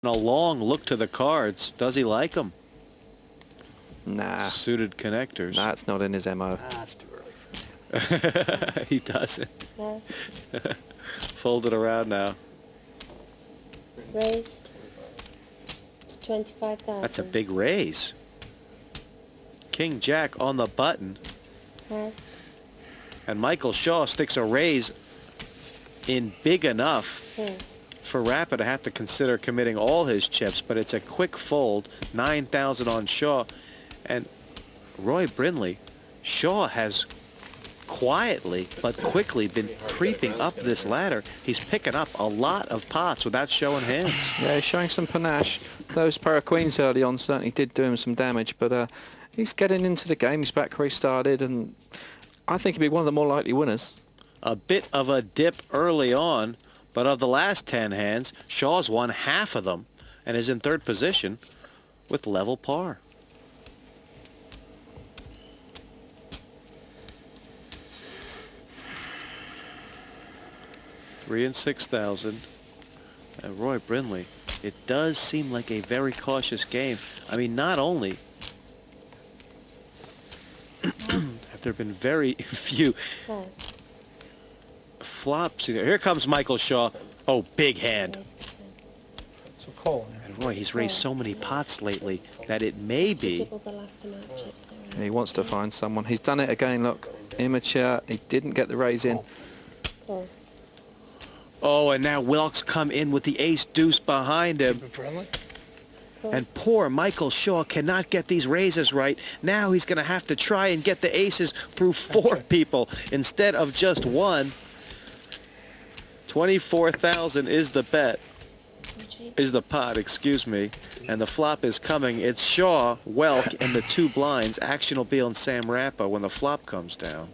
A long look to the cards. Does he like them? Nah. Suited connectors. That's not in his MO. That's too early for him. He doesn't. Yes. Fold it around now. Raise to 25,000. That's a big raise. King Jack on the button. Yes. And Michael Shaw sticks a raise in big enough Yes. for Rappa to have to consider committing all his chips, but it's a quick fold. 9,000 on Shaw. And Roy Brindley, Shaw has quietly but quickly been creeping up this ladder. He's picking up a lot of pots without showing hands. Yeah, he's showing some panache. Those pair of queens early on certainly did do him some damage, but he's getting into the game. He's back where he started, and I think he'd be one of the more likely winners. A bit of a dip early on, but of the last 10 hands, Shaw's won half of them and is in third position with level par. $3,000 and $6,000. And Roy Brindley, it does seem like a very cautious game. I mean, not only have there been very few Yes. flops. Here comes Michael Shaw. Oh, big hand. Raise to 10. So call. And Roy, he's raised so many pots lately that it may be. Double the last amount of chips there. He wants to find someone. He's done it again, look. Immature. He didn't get the raise in. Cool. Oh, and now Wilkes come in with the ace deuce behind him. Friendly? Cool. And poor Michael Shaw cannot get these raises right. Now he's going to have to try and get the aces through 4 people instead of just one. 24,000 is the bet. Is the pot, excuse me. And the flop is coming. It's Shaw, Welk, and the 2 blinds. Action will be on Sam Rappa when the flop comes down.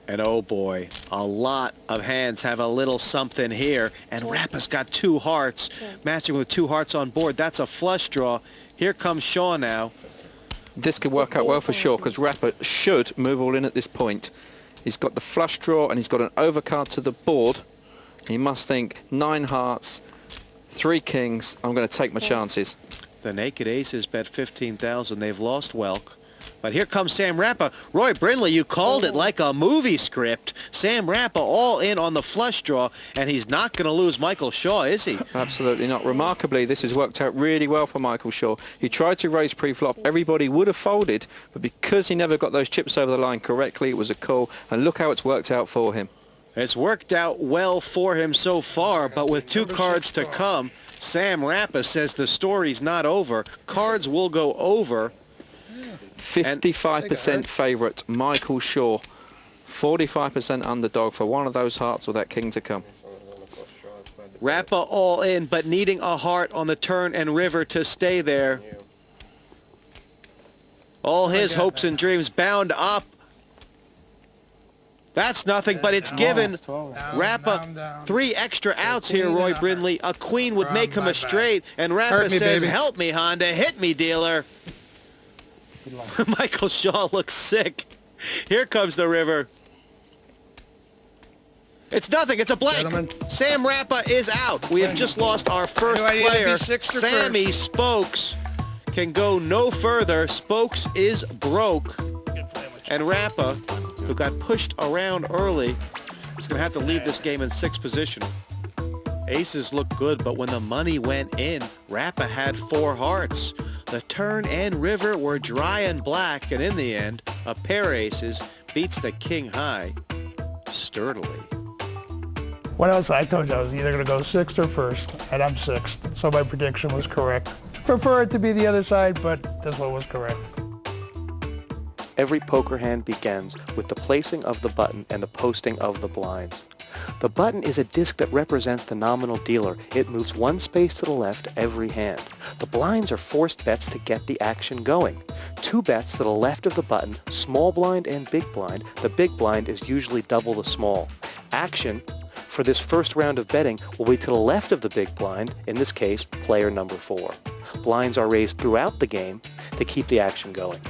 And oh boy, a lot of hands have a little something here. And Rappa's got 2 hearts. Matching with 2 hearts on board. That's a flush draw. Here comes Shaw now. This could work out well for Shaw because Rappa should move all in at this point. He's got the flush draw and he's got an overcard to the board. He must think 9 hearts, 3 kings. I'm going to take my chances. The naked aces bet 15,000. They've lost Welk. But here comes Sam Rappa. Roy Brindley, you called it like a movie script. Sam Rappa all in on the flush draw, and he's not going to lose Michael Shaw, is he? Absolutely not. Remarkably, this has worked out really well for Michael Shaw. He tried to raise pre-flop. Everybody would have folded, but because he never got those chips over the line correctly, it was a call. And look how it's worked out for him. It's worked out well for him so far, but with 2 cards to come, Sam Rappa says the story's not over. Cards will go over. 55% favourite, Michael Shaw. 45% underdog for one of those hearts with that king to come. Rappa all in, but needing a heart on the turn and river to stay there. All his hopes and dreams bound up. That's nothing, but it's given Rappa 3 extra outs here, Roy Brindley. A queen would make him a straight, and Rappa says, help me, Honda, hit me, dealer. Michael Shaw looks sick. Here comes the river. It's nothing. It's a blank. Gentlemen. Sam Rappa is out. We have just lost our first I knew I needed to be player. sixth or Sammy Spokes can go no further. Spokes is broke. And Rappa, who got pushed around early, is going to have to leave this game in 6th position. Aces look good, but when the money went in, Rappa had 4 hearts. The turn and river were dry and black, and in the end, a pair aces beats the king high sturdily. What else? I told you I was either going to go 6th or 1st, and I'm 6th, so my prediction was correct. Prefer it to be the other side, but this one was correct. Every poker hand begins with the placing of the button and the posting of the blinds. The button is a disc that represents the nominal dealer. It moves 1 space to the left every hand. The blinds are forced bets to get the action going. 2 bets to the left of the button, small blind and big blind. The big blind is usually double the small. Action for this first round of betting will be to the left of the big blind, in this case, player number 4. Blinds are raised throughout the game to keep the action going.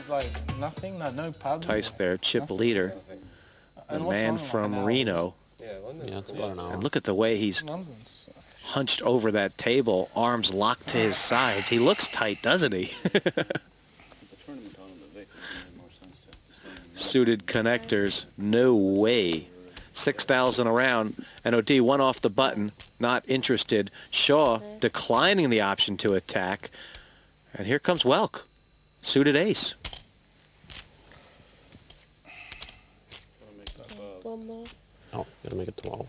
Like nothing, no pub. Tice there, chip leader. The man from Reno. Yeah, it's about an hour. And look at the way he's London's. hunched over that table, arms locked to his sides. He looks tight, doesn't he? Suited connectors, no way. 6,000 around, and OD one off the button, not interested. Shaw declining the option to attack. And here comes Welk, suited ace. One more. Oh, gotta make it 12.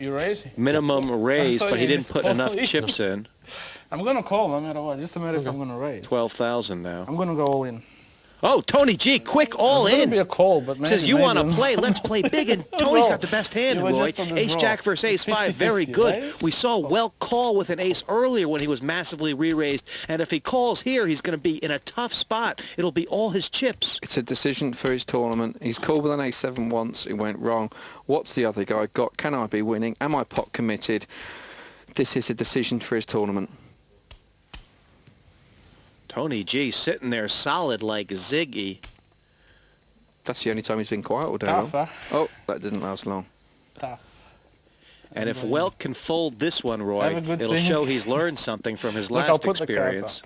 You raise? Minimum raise, thought but he you didn't just put enough called. chips in. I'm gonna call no matter what. Just a matter if I'm gonna raise. 12,000 now. I'm gonna go all in. Oh, Tony G, quick all It's gonna be in. a call, but maybe, Says you want to maybe- play, let's play big, and Tony's Draw. got the best hand, You were Roy. just on the Ace draw. Jack versus Ace 5, very 50-50, good. right? We saw Welk call with an ace earlier when he was massively re-raised, and if he calls here, he's going to be in a tough spot. It'll be all his chips. It's a decision for his tournament. He's called with an ace-7 once. It went wrong. What's the other guy got? Can I be winning? Am I pot committed? This is a decision for his tournament. Tony G sitting there solid like Ziggy. That's the only time he's been quiet all day Tough, long. huh? Oh, that didn't last long. Tough. And if Welk can fold this one, Roy, Have a good it'll thing. show he's learned something from his Look, I'll last put the cards experience.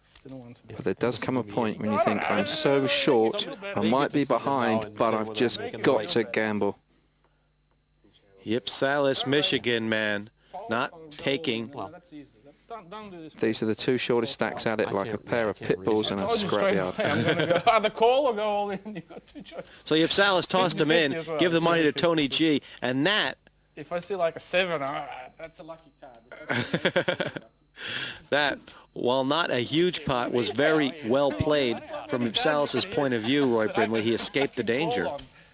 Still want to. But there does come a point when you think, I'm so short, I might be behind, but I've just got to gamble. Yip Salis, Michigan, man. Not taking. That's easy. Don't do this. These are the two shortest stacks at it, like a pair of pit bulls in a Told you straight scrapyard. away, I'm gonna go either call or go all in. You got two choices. So Yip Salis tossed him in, 50-50 as well. give the money to 50-50. Tony G, and that If I see like a 7, that's a lucky card. That, while not a huge pot, was very well played from Salis' point of view, Roy Brindley. He escaped the danger.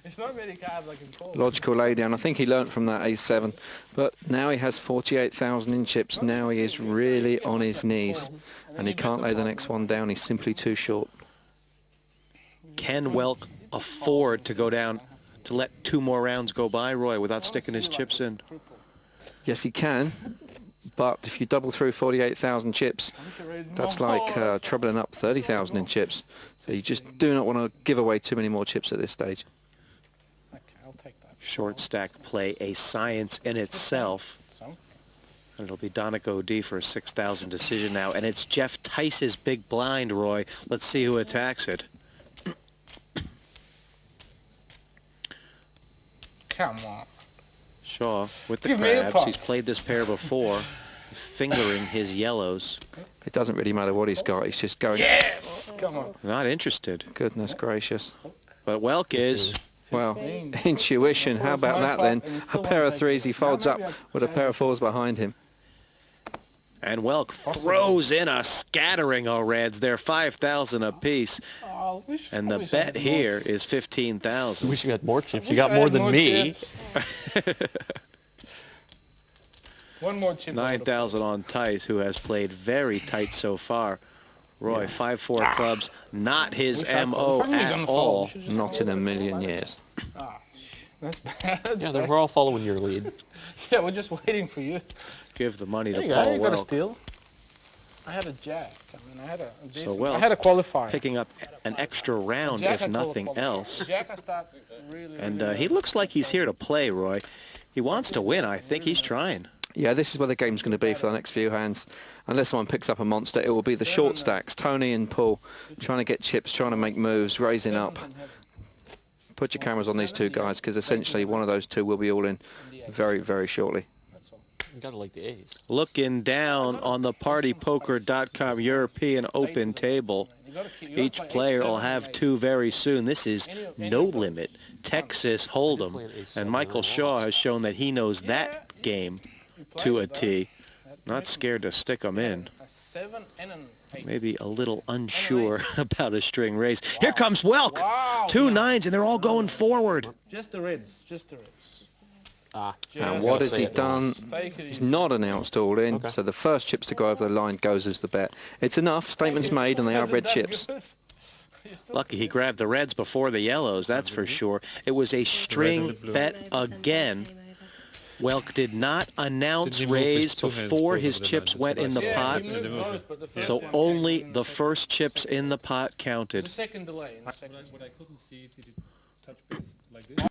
It's not many cards I can call. Logical laydown. I think he learnt from that ace-7, but now he has 48,000 in chips. Now he is really on his knees, and he can't lay the next one down. He's simply too short. Can Welk afford to go down, to let 2 more rounds go by, Roy, without sticking his chips in? Yes, he can, but if you double through 48,000 chips, that's like trebling up 30,000 in chips. So you just do not want to give away too many more chips at this stage. Okay, I'll take that. Short stack play, a science in itself. So, And it'll be Donegal D for a 6,000 decision now. And it's Jeff Tice's big blind, Roy. Let's see who attacks it. come on. Shaw with the Give me a crabs. pot. He's played this pair before, fingering his yellows. It doesn't really matter what he's got. He's just going, Yes! Come on. Not interested. goodness gracious. But Welk is. Well, intuition. How about that then? A pair of threes he folds up with a pair of fours behind him. And Welk throws in a scattering of reds. They're 5,000 apiece. Oh, And the bet here is 15,000. Wish you had more chips. You got more than me. One more chip. 9,000 on Tice, who has played very tight so far. Roy, 5-4 clubs, not his M.O. at all. Not in a million years. That's bad. Yeah, we're all following your lead. Yeah, we're just waiting for you. Give the money to There you go. Paul You got a Welk. steal. I had a jack. I mean, I had a decent, Welk I had a qualifier. Picking up an extra round, Jack if had nothing qualifier. else. Jack, I start really, And really he looks like he's here to play, Roy. He wants to win. I think he's trying. Yeah, this is where the game's going to be for the next few hands. Unless someone picks up a monster, it will be the short stacks. Tony and Paul trying to get chips, trying to make moves, raising up. Put your cameras on these two guys, because essentially one of those two will be all in very, very shortly. You gotta like the ace. Looking down on the partypoker.com European Open table. Each player will have 2 very soon. This is no limit. Texas Hold'em. And Michael Shaw has shown that he knows that game to a T. Not scared to stick them in. A 7 and an 8. Maybe a little unsure about a string raise. Here comes Welk. Wow. 2 9s, and they're all going forward. Just the reds. Just the reds. Ah. And what has he done? Take it He's easy. not announced all in, Okay. so the first chips to go over the line goes as the bet. It's enough. Statements made, and they are Hasn't red done chips. good. You're still Lucky he grabbed the reds before the yellows, that's for sure. It was a string bet again. Welk did not announce raise before his chips went in the Yeah, pot, he moved both, but the first so one only came the first chips in the pot The counted. second delay. In the second. What I couldn't see, did it touch base like this?